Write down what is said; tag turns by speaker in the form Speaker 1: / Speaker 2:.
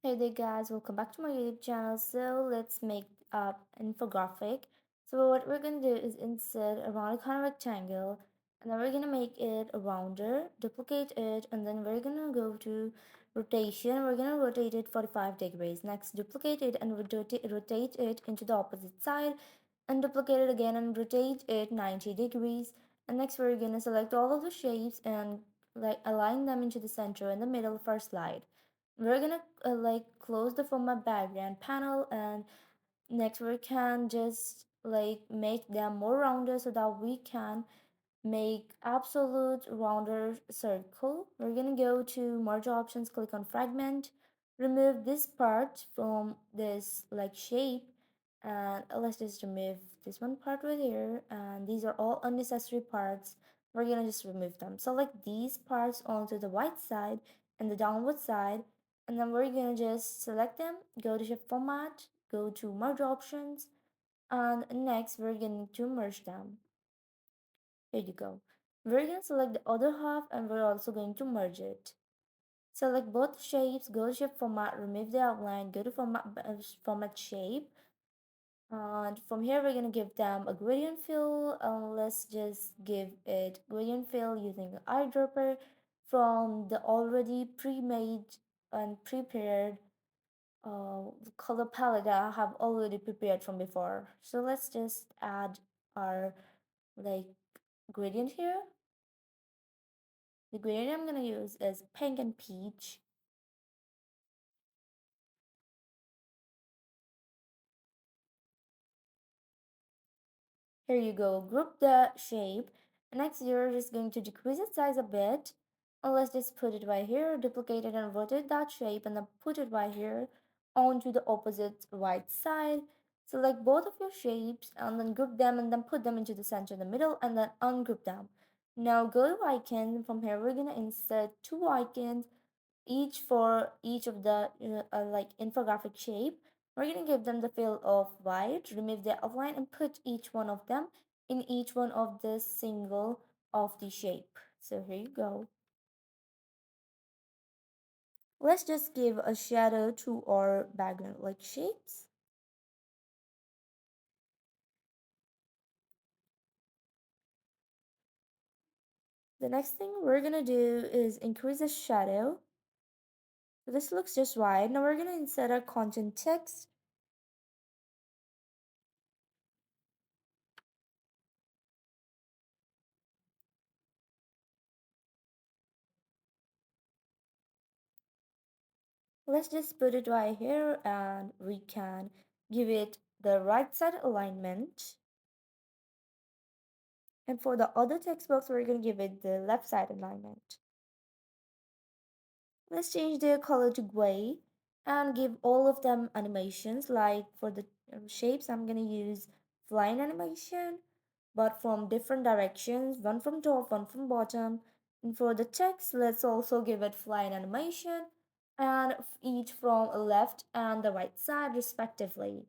Speaker 1: Hey there guys, welcome back to my YouTube channel. So let's make up an infographic. So what we're gonna do is insert a round kind of rectangle, and then we're gonna make it a rounder, duplicate it, and then we're gonna go to rotation. We're gonna rotate it 45 degrees. Next, duplicate it and rotate it into the opposite side, and duplicate it again and rotate it 90 degrees. And next we're gonna select all of the shapes and like align them into the center in the middle of our slide. We're gonna like close the format background panel, and next we can just like make them more rounded so that we can make absolute rounder circle. We're gonna go to merge options, click on fragment, remove this part from this like shape, and let's just remove this one part right here, and these are all unnecessary parts. We're gonna just remove them. Select these parts onto the right side and the downward side, and then we're gonna just select them, go to shift format, go to merge options, and next we're going to merge them. Here you go. We're going to select the other half, and we're also going to merge it. Select both shapes, go to shape format, remove the outline, go to format shape. And from here, we're going to give them a gradient fill. Let's just give it gradient fill using the eyedropper from the already pre-made and prepared color palette that I have already prepared from before. So let's just add our like gradient here. The gradient I'm gonna use is pink and peach. Here you go, group the shape. Next you're just going to decrease its size a bit. And let's just put it right here, duplicate it and rotate that shape, and then put it right here onto the opposite right side. Select both of your shapes and then group them and then put them into the center in the middle and then ungroup them. Now go to icon. From here we're gonna insert two icons, each for each of the like infographic shape. We're going to give them the fill of white, remove the outline, and put each one of them in each one of the single of the shape. So here you go. Let's just give a shadow to our background like shapes. The next thing we're going to do is increase the shadow. So this looks just right. Now we're going to insert our content text. Let's just put it right here, and we can give it the right side alignment. And for the other text box, we're going to give it the left side alignment. Let's change their color to gray and give all of them animations. Like for the shapes, I'm going to use flying animation, but from different directions, one from top, one from bottom. And for the text, let's also give it flying animation, and each from left and the right side respectively.